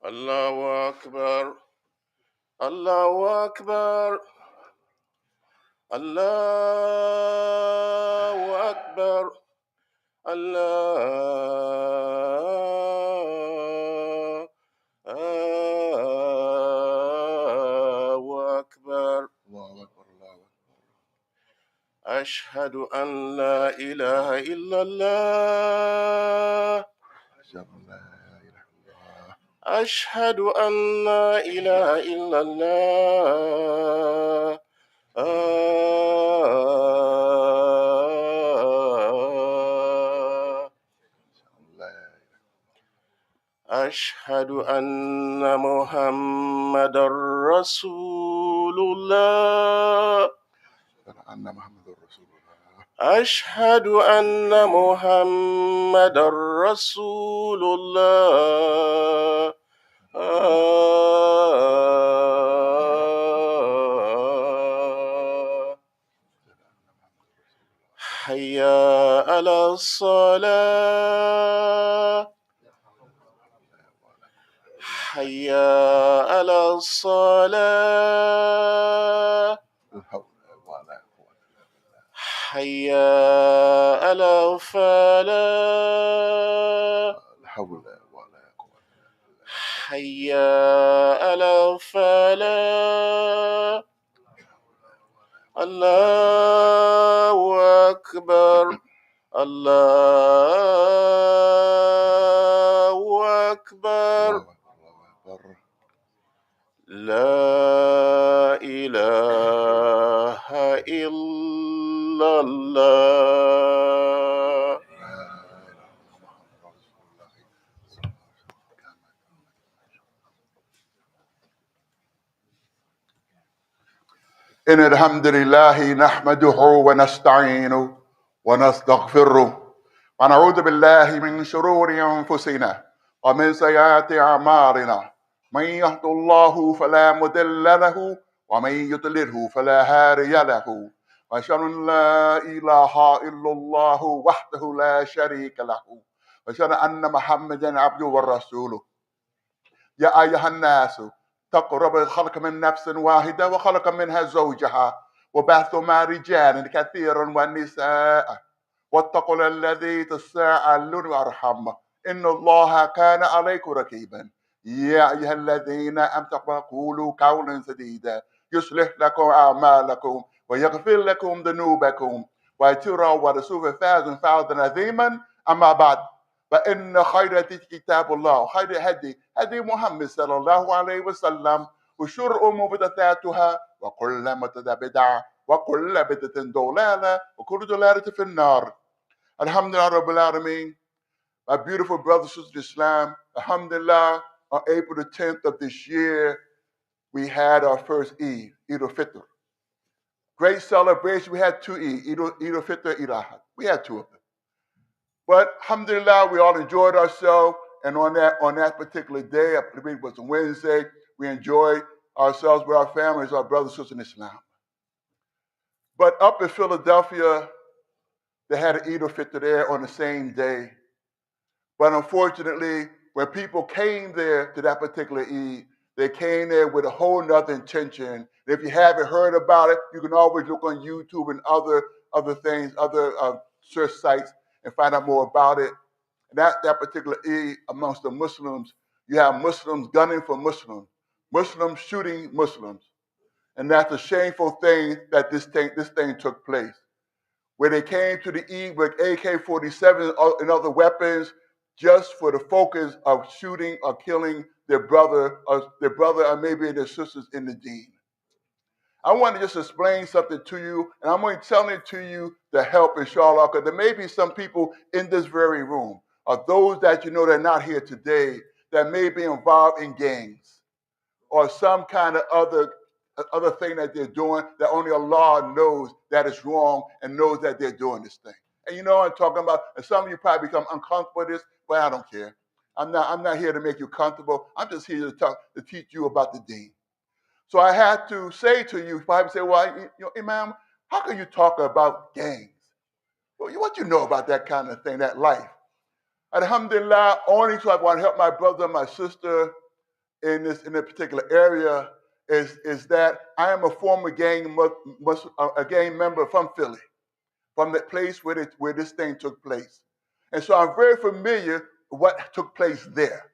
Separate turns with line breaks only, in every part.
الله أكبر الله أكبر الله أكبر الله أكبر الله أكبر أشهد أن لا إله إلا الله أشهد أن لا إله إلا الله أشهد أن محمد رسول الله أشهد أن محمد رسول الله حي على الصلاة حي على الصلاة حي على الفلاح حي على الفلاح الله أكبر الله أكبر لا إله إلا الله.
إن الحمد لله نحمده ونستعينه ونستغفره ونعوذ بالله من شرور أنفسنا ومن سيئات أعمالنا من يهد الله فلا مضل له ومن يضلله فلا هادي له وأشهد أن لا إله إلا الله وحده لا شريك له وأشهد أن محمدا عبده ورسوله. يا أيها الناس اتقوا رب الخلق من نفس واحدة وخلق منها زوجها وبعث مع رجالا كثيرا والنساء واتقوا الذي تساءلون وارحم إن الله كان عليكم رقيبا. يا أيها الذين آمنوا قولوا قولا سديدا يصلح لكم أعمالكم ويغفر لكم ذنوبكم ويطيعوا ورسوله فوزا عظيما. أما بعد فإن خير كتاب الله وخير هدي محمد صلى الله عليه وسلم وشر الأمور محدثاتها وكل محدثة بدعة وكل بدعة ضلالة وكل ضلالة في النار. Alhamdulillah Rabbil Alameen. My beautiful brothers and sisters in Islam, Alhamdulillah, on April the 10th of this year, we had our first Eid, Eid al-Fitr. Great celebration. We had two Eid, Eid al-Fitr, Eid al-Adha. We had two of them. But alhamdulillah, we all enjoyed ourselves. And on that particular day, I believe it was a Wednesday, we enjoyed ourselves with our families, our brothers and sisters in Islam. But up in Philadelphia, they had an Eid al-Fitr there on the same day. But unfortunately, when people came there to that particular Eid, they came there with a whole nother intention. And if you haven't heard about it, you can always look on YouTube and other things, other search sites, and find out more about it. And that particular Eid amongst the Muslims, you have Muslims gunning for Muslims, Muslims shooting Muslims. And that's a shameful thing that this thing took place. Where they came to the Eid with AK-47 and other weapons just for the focus of shooting or killing their brother or maybe their sisters in the deen. I want to just explain something to you, and I'm going to tell it to you to help, inshallah, because there may be some people in this very room, or those that you know that are not here today, that may be involved in gangs, or some kind of other thing that they're doing that only Allah knows that is wrong and knows that they're doing this thing. And you know what I'm talking about? And some of you probably become uncomfortable with this, but I don't care. I'm not here to make you comfortable. I'm just here to teach you about the deen. So I had to say to you, probably say, well, Imam, how can you talk about gangs? Well, what you know about that kind of thing, that life? Alhamdulillah, only so I want to help my brother and my sister. in a particular area is that I am a former a gang member from Philly, from the place where this thing took place. And so I'm very familiar with what took place there.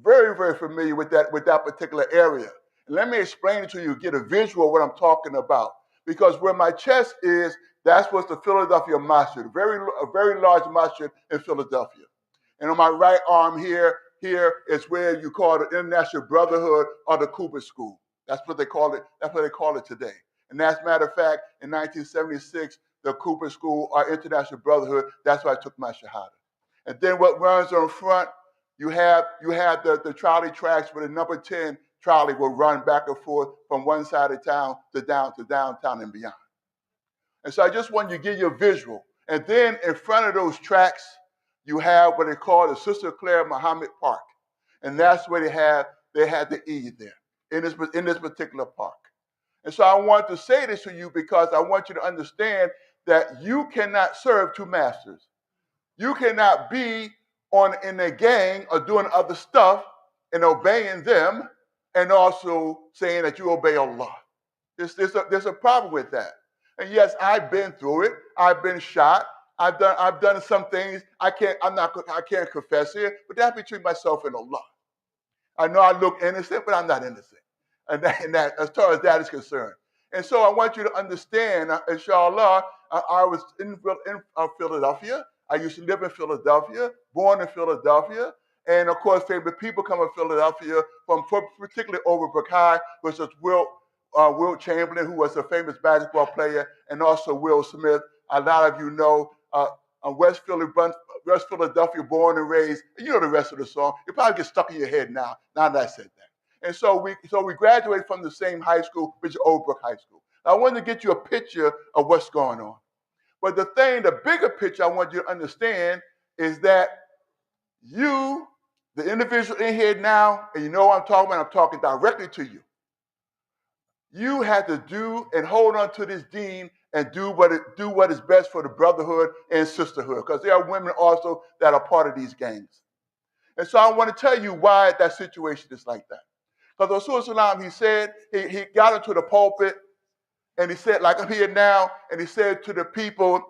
Very, very familiar with that particular area. And let me explain it to you, get a visual of what I'm talking about. Because where my chest is, that's what's the Philadelphia Masjid, a very large masjid in Philadelphia. And on my right arm here is where you call the International Brotherhood or the Cooper School. That's what they call it. That's what they call it today. And as a matter of fact, in 1976, the Cooper School or International Brotherhood, that's where I took my Shahada. And then what runs on front, you have the trolley tracks where the number 10 trolley will run back and forth from one side of town to downtown and beyond. And so I just want you to get your visual. And then in front of those tracks, you have what they call the Sister Claire Muhammad Park. And that's where they had the Eid there, in this particular park. And so I want to say this to you because I want you to understand that you cannot serve two masters. You cannot be in a gang or doing other stuff and obeying them and also saying that you obey Allah. There's a problem with that. And yes, I've been through it. I've been shot. I've done some things. I can't confess here, but that's between myself and Allah. I know I look innocent, but I'm not innocent. And that as far as that is concerned. And so I want you to understand, inshallah, I was in Philadelphia. I used to live in Philadelphia, born in Philadelphia. And of course, favorite people come from Philadelphia, particularly over High, which was Wilt Chamberlain, who was a famous basketball player, and also Will Smith. A lot of you know West Philadelphia, born and raised. You know the rest of the song. It probably gets stuck in your head now that I said that. And so we graduated from the same high school, which is Old Brook High School. I wanted to get you a picture of what's going on. But the bigger picture I want you to understand is that you, the individual in here now, and you know what I'm talking directly to you. You have to do and hold on to this deen and do what is best for the brotherhood and sisterhood, because there are women also that are part of these gangs. And so I want to tell you why that situation is like that. Because Rasul, he said, he got into the pulpit and he said, like I'm here now, and he said to the people,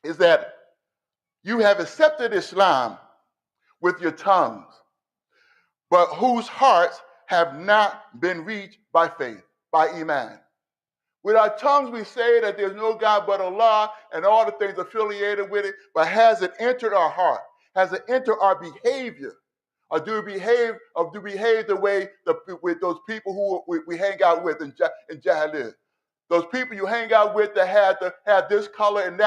is that you have accepted Islam with your tongues, but whose hearts have not been reached by faith, by Iman. With our tongues, we say that there's no God but Allah and all the things affiliated with it, but has it entered our heart? Has it entered our behavior? Or do we behave the way with those people who we hang out with in Jahiliyyah? Those people you hang out with that have this color and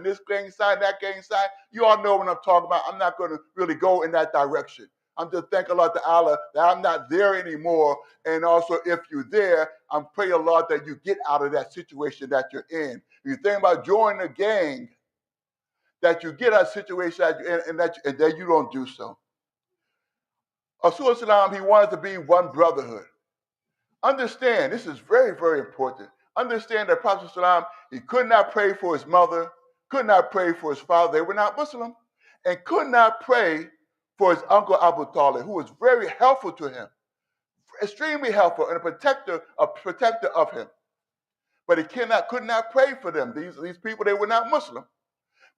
this gang sign, that gang sign. You all know what I'm talking about. I'm not going to really go in that direction. I'm just thanking Allah Ta'ala that I'm not there anymore. And also, if you're there, I'm praying Allah that you get out of that situation that you're in. If you think about joining a gang, that you get out of a situation that you're in and that you don't do so. Rasul, he wanted to be one brotherhood. Understand, this is very, very important. Understand that Prophet ﷺ, he could not pray for his mother, could not pray for his father. They were not Muslim, and could not pray for his uncle Abu Talib, who was very helpful to him, extremely helpful and a protector of him. But he could not pray for them. These people, they were not Muslim.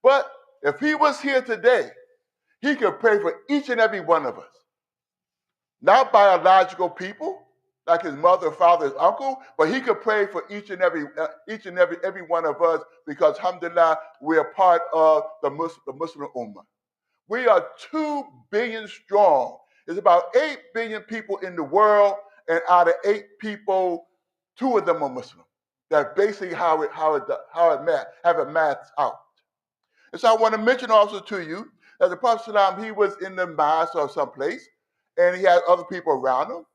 But if he was here today, he could pray for each and every one of us. Not biological people, like his mother, father, his uncle, but he could pray for each and every one of us, because alhamdulillah, we are part of the Muslim Ummah. We are 2 billion strong. There's about 8 billion people in the world, and out of 8 people, 2 of them are Muslim. That's basically how it maths out. And so I want to mention also to you that the Prophet ﷺ, he was in the mosque or someplace, and he had other people around him.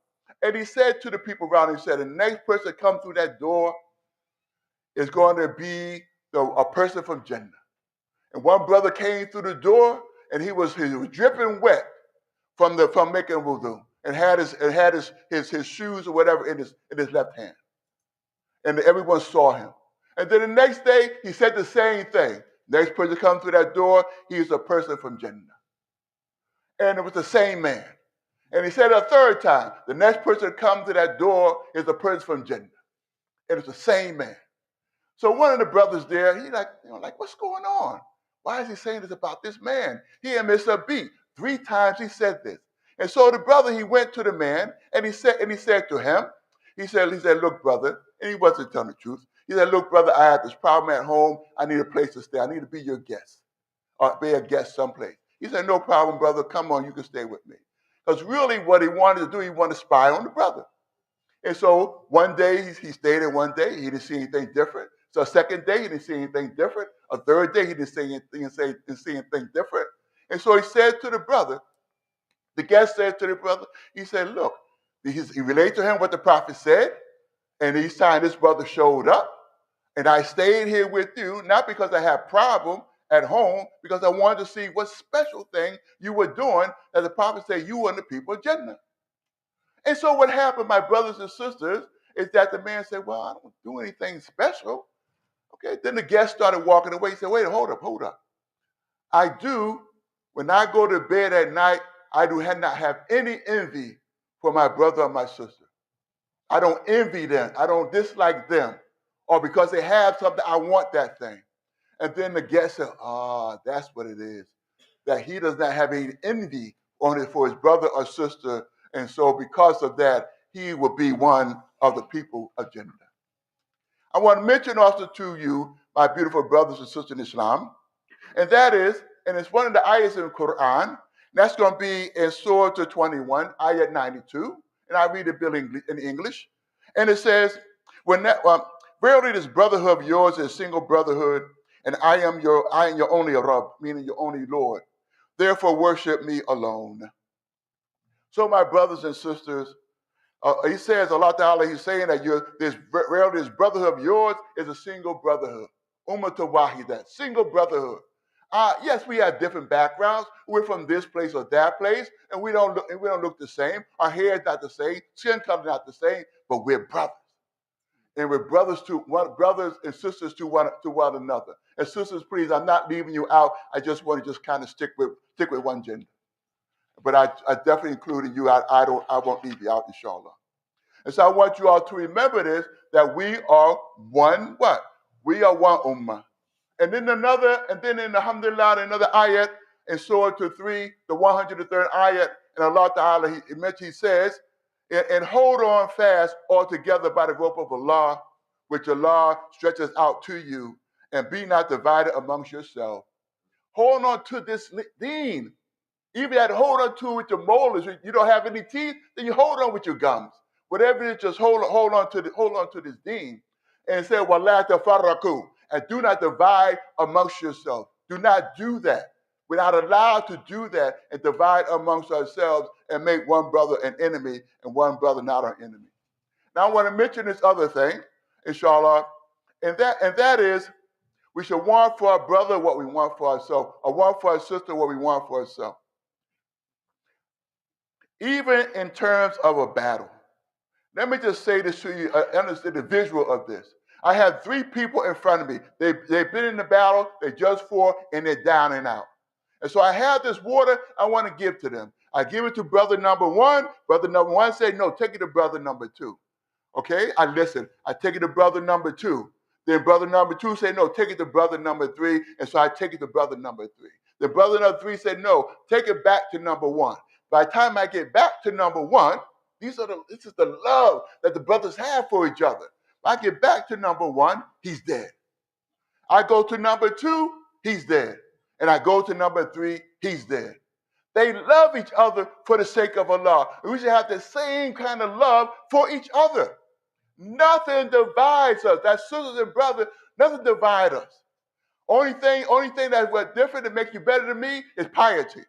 And he said to the people around him, he said, the next person to come through that door is going to be a person from Jannah. And one brother came through the door, and he was dripping wet from making wudu, and had his shoes or whatever in his left hand. And everyone saw him. And then the next day, he said the same thing. Next person to come through that door, he is a person from Jannah. And it was the same man. And he said a third time, the next person to come to that door is a person from Jannah. And it's the same man. So one of the brothers there, he like, what's going on? Why is he saying this about this man? He had missed a beat. 3 times he said this. And so the brother, he went to the man and he said to him, he said, look, brother, and he wasn't telling the truth. He said, look, brother, I have this problem at home. I need a place to stay. I need to be your guest or be a guest someplace. He said, no problem, brother. Come on, you can stay with me. Because really what he wanted to do, he wanted to spy on the brother. And so one day he stayed there one day, he didn't see anything different. So a second day he didn't see anything different. A third day he didn't see anything different. And so he said to the brother, the guest said to the brother, he said, look, he relayed to him what the prophet said, and each time this brother showed up, and I stayed here with you, not because I had problem at home, because I wanted to see what special thing you were doing, as the prophet said, you were the people of Jannah. And so what happened, my brothers and sisters, is that the man said, well, I don't do anything special. Okay, then the guest started walking away. He said, wait, hold up. I do, when I go to bed at night, I do not have any envy for my brother or my sister. I don't envy them. I don't dislike them. Or because they have something, I want that thing. And then the guest said, that's what it is. That he does not have any envy on it for his brother or sister. And so because of that, he will be one of the people of Jannah. I want to mention also to you, my beautiful brothers and sisters in Islam, and that is, and it's one of the ayahs in the Quran, that's going to be in Surah 21, ayat 92, and I read it in English. And it says, verily this brotherhood of yours is a single brotherhood, and I am your only Rabb, meaning your only Lord. Therefore worship me alone. So my brothers and sisters, he says, Allah Ta'ala, he's saying that this brotherhood of yours is a single brotherhood. Ummah wahida, single brotherhood. Yes, we have different backgrounds. We're from this place or that place, and we don't look the same. Our hair is not the same, skin color not the same, but we're brothers. And we're brothers and sisters to one another. And sisters, please, I'm not leaving you out. I just want to just kind of stick with one gender. But I definitely included you. I won't leave you out, inshallah. And so I want you all to remember this, that we are one what? We are one ummah. And then in Alhamdulillah, another ayat in Surah 3, the 103rd ayat, and Allah Ta'ala, he says, and hold on fast all together by the rope of Allah, which Allah stretches out to you, and be not divided amongst yourselves. Hold on to this deen. Even that hold on to with your molars, you don't have any teeth, then you hold on with your gums. Whatever it is, just hold on to this deen. And it said, وَلَا تَفَرَّقُوا, and do not divide amongst yourselves. Do not do that. We're not allowed to do that and divide amongst ourselves and make one brother an enemy and one brother not our enemy. Now I want to mention this other thing, inshallah, and that is, we should want for our brother what we want for ourselves, or want for our sister what we want for ourselves. Even in terms of a battle. Let me just say this to you, understand the visual of this. I have 3 people in front of me. They've been in the battle, they just fought, and they're down and out. And so I have this water I want to give to them. I give it to brother number 1. Brother number 1 said, no, take it to brother number 2. Okay, I listen. I take it to brother number 2. Then brother number 2 said, no, take it to brother number 3. And so I take it to brother number 3. Then brother number 3 said, no, take it back to number 1. By the time I get back to number 1, this is the love that the brothers have for each other. If I get back to number 1, he's dead. I go to number 2, he's dead. And I go to number 3, he's dead. They love each other for the sake of Allah. And we should have the same kind of love for each other. Nothing divides us. That's sisters and brothers, nothing divides us. Only thing that's different that makes you better than me is piety.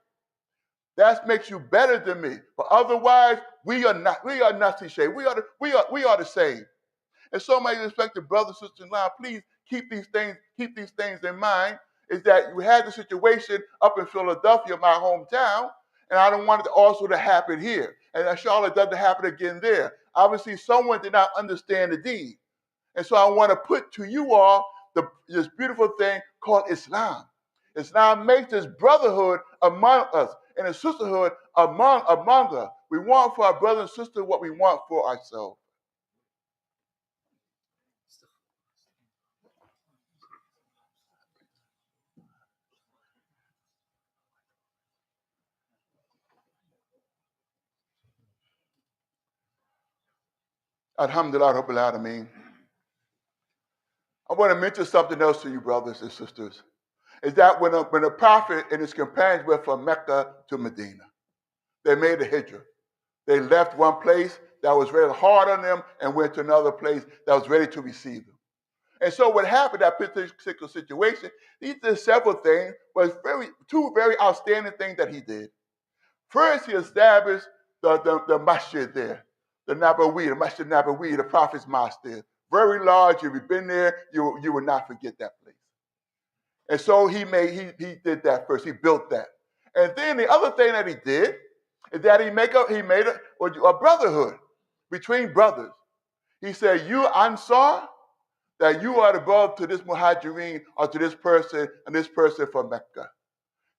That makes you better than me. But otherwise, we are not the same. We are the same. And so my respected brothers, sisters, and law, please keep these things in mind. Is that we had the situation up in Philadelphia, my hometown, and I don't want it also to happen here. And inshallah, it doesn't happen again there. Obviously, someone did not understand the deed. And so I want to put to you all this beautiful thing called Islam. Islam makes this brotherhood among us. and a sisterhood among us. We want for our brothers and sisters what we want for ourselves. Alhamdulillah Rabbil Alameen. I want to mention something else to you, brothers and sisters. Is that when the Prophet and his companions went from Mecca to Medina, they made a hijrah. They left one place that was very hard on them and went to another place that was ready to receive them. And so what happened in that particular situation, he did several things, but two very outstanding things that he did. First, he established the masjid there, the Masjid Nabawi, the Prophet's mosque there. Very large. If you've been there, you will not forget that place. And so he did that first. He built that. And then the other thing that he did is that he made a brotherhood between brothers. He said, you Ansar, that you are the brother to this Muhajirin or to this person and this person from Mecca.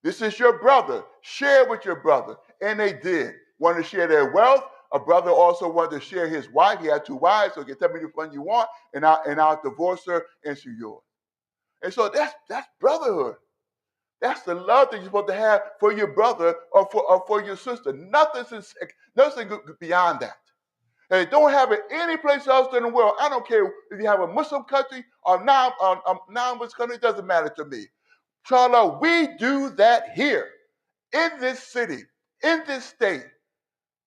This is your brother. Share with your brother. And they did. Wanted to share their wealth. A brother also wanted to share his wife. He had two wives, so you can tell me the one you want, and I'll divorce her and she's yours. And so that's brotherhood. That's the love that you're supposed to have for your brother or for your sister. Nothing beyond that. And don't have it any place else in the world. I don't care if you have a Muslim country or non-Muslim country. It doesn't matter to me. Inshallah, we do that here, in this city, in this state.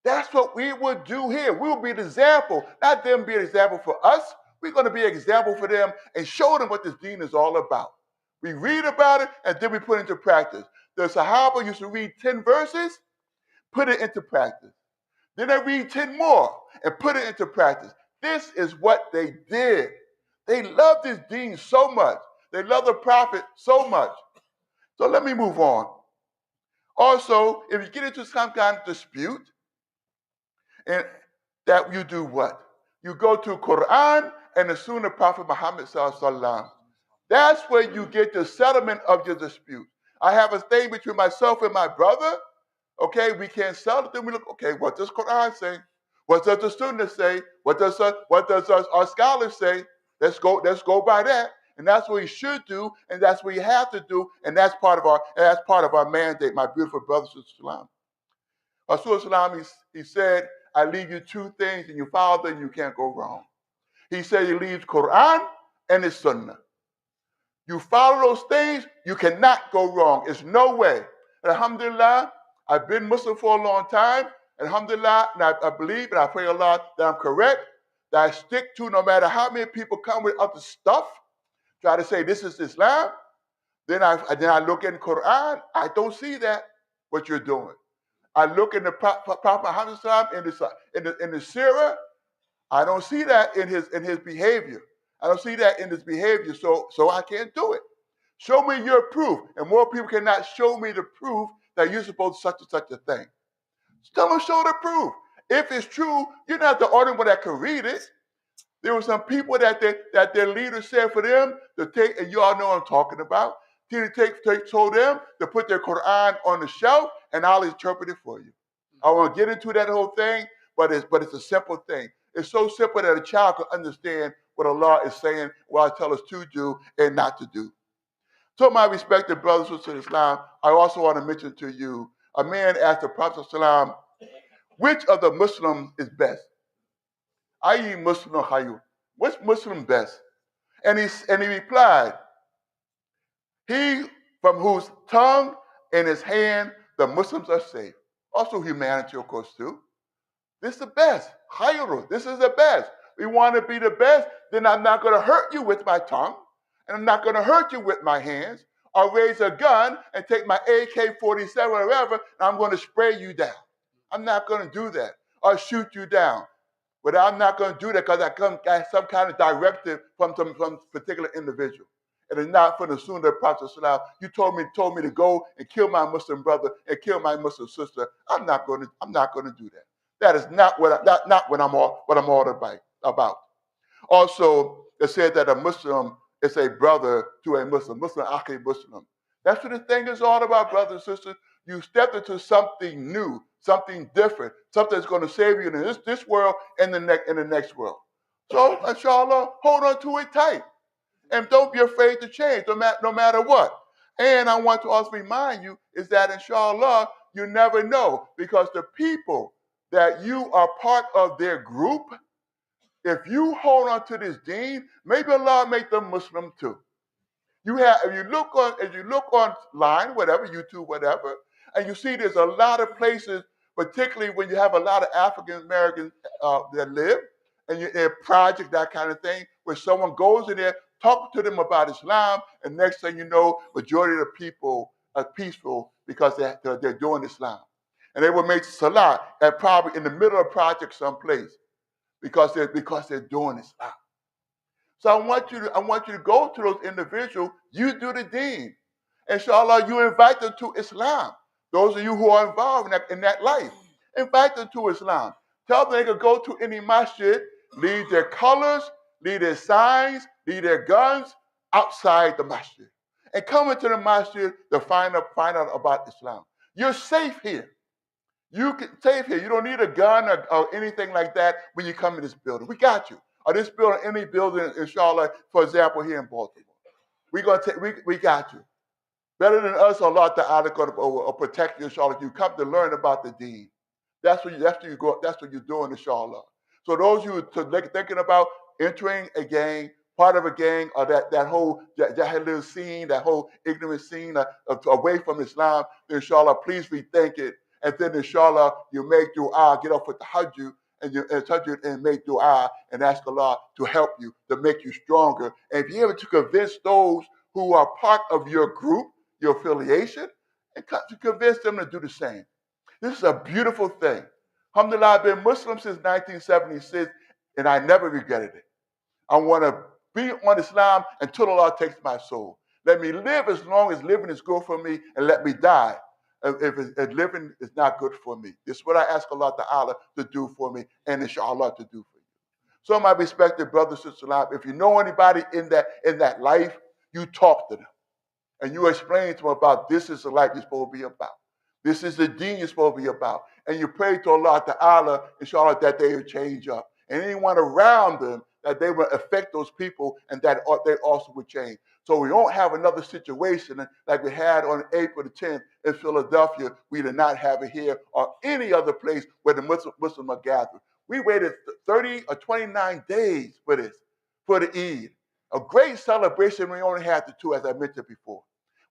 That's what we would do here. We'll be the example, not them be an example for us. We're going to be an example for them and show them what this deen is all about. We read about it and then we put it into practice. The Sahaba used to read 10 verses, put it into practice. Then they read 10 more and put it into practice. This is what they did. They loved this deen so much. They loved the Prophet so much. So let me move on. Also, if you get into some kind of dispute, and that you do what? You go to Quran and the Sunnah of Prophet Muhammad Sallallahu Alaihi Wasallam. That's where you get the settlement of your dispute. I have a thing between myself and my brother. Okay, we can't settle it. Then we look, okay, what does Quran say? What does the Sunnah say? What does our scholars say? Let's go by that. And that's what we should do, and that's what you have to do, and that's part of our mandate, my beautiful brothers and sisters. Rasul, he said, I leave you two things, and you follow them, you can't go wrong. He said he leaves Quran and his Sunnah. You follow those things, you cannot go wrong. There's no way. Alhamdulillah, I've been Muslim for a long time. Alhamdulillah, and I believe and I pray Allah that I'm correct, that I stick to no matter how many people come with other stuff, try to say this is Islam. Then I look in Quran, I don't see that, what you're doing. I look in the Prophet Muhammad in the Sirah, I don't see that in his behavior. I don't see that in his behavior, so I can't do it. Show me your proof. And more people cannot show me the proof that you're supposed to such and such a thing. Tell them show the proof. If it's true, you're not the only one that can read it. There were some people that their leaders said for them to take, and you all know what I'm talking about, told them to put their Quran on the shelf, and I'll interpret it for you. I won't get into that whole thing, but it's a simple thing. It's so simple that a child can understand what Allah is saying, what I tell us to do and not to do. So my respected brothers and sisters in Islam, I also want to mention to you, a man asked the Prophet ﷺ, which of the Muslims is best? Ayi Muslim or Hayu? Which Muslim best? And he replied, he from whose tongue and his hand the Muslims are safe. Also humanity, of course, too. This is the best. Khayru. This is the best. We want to be the best, then I'm not going to hurt you with my tongue, and I'm not going to hurt you with my hands, or raise a gun and take my AK-47 or whatever, and I'm going to spray you down. I'm not going to do that, or shoot you down. But I'm not going to do that because I got some kind of directive from some particular individual. It is not from the Sunnah of the Prophet. You told me to go and kill my Muslim brother and kill my Muslim sister. I'm not going to do that. That is not what I'm all about. Also, it said that a Muslim is a brother to a Muslim. Muslim akhi Muslim. That's what the thing is all about, brothers and sisters. You stepped into something new, something different, something that's going to save you in this world and in the next world. So, inshallah, hold on to it tight. And don't be afraid to change, no matter what. And I want to also remind you is that, inshallah, you never know, because the people that you are part of their group, if you hold on to this deen, maybe Allah make them Muslim too. If you look online, whatever, YouTube, whatever, and you see there's a lot of places, particularly when you have a lot of African Americans that live, and in project, that kind of thing, where someone goes in there, talk to them about Islam, and next thing you know, majority of the people are peaceful because they're doing Islam. And they will make salah at probably in the middle of a project someplace because they're doing Islam. So I want you to go to those individuals. You do the deen. Inshallah, you invite them to Islam. Those of you who are involved in that life, invite them to Islam. Tell them they can go to any masjid, leave their colors, leave their signs, leave their guns outside the masjid, and come into the masjid to find out about Islam. You're safe here. You can safe here. You don't need a gun or anything like that when you come to this building. We got you. Or this building, any building, inshallah, for example, here in Baltimore. We got you. Better than us, Allah Ta'ala will protect you, inshallah. You come to learn about the deen. That's what you're doing, inshallah. So those who are thinking about entering a gang, part of a gang, or that whole jahiliyyah scene, that whole ignorant scene away from Islam, inshallah, please rethink it. And then, inshallah, you make dua, get up with the hajj, and make dua and ask Allah to help you, to make you stronger, and be able to convince those who are part of your group, your affiliation, and to convince them to do the same. This is a beautiful thing. Alhamdulillah, I've been Muslim since 1976, and I never regretted it. I want to be on Islam until Allah takes my soul. Let me live as long as living is good for me, and let me die if living is not good for me. This is what I ask Allah Ta'ala to do for me, and inshallah to do for you. So my respected brothers and sisters, if you know anybody in that life, you talk to them. And you explain to them about this is the life you're supposed to be about. This is the deen you're supposed to be about. And you pray to Allah Ta'ala, inshallah, that they will change up. And anyone around them, that they will affect those people and that they also will change. So we don't have another situation like we had on April the 10th in Philadelphia. We did not have it here or any other place where the Muslims are gathered. We waited 30 or 29 days for this, for the Eid. A great celebration. We only had the two, as I mentioned before.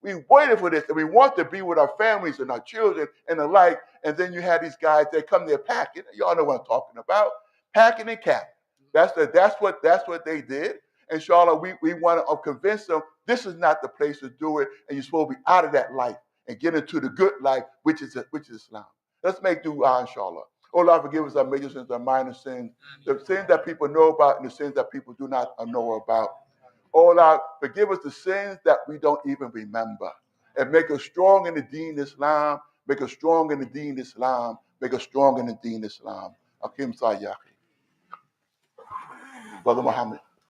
We waited for this, and we want to be with our families and our children and the like. And then you had these guys that come there packing. Y'all know what I'm talking about. Packing and capping. That's what they did. Inshallah, we want to convince them this is not the place to do it, and you're supposed to be out of that life and get into the good life, which is Islam. Let's make dua, inshallah. Oh, Allah, forgive us our major sins, our minor sins, the sins that people know about and the sins that people do not know about. Oh, Allah, forgive us the sins that we don't even remember, and make us strong in the deen Islam. Make us strong in the deen Islam. Make us strong in the deen Islam. Akim Sayyaki. Brother Muhammad.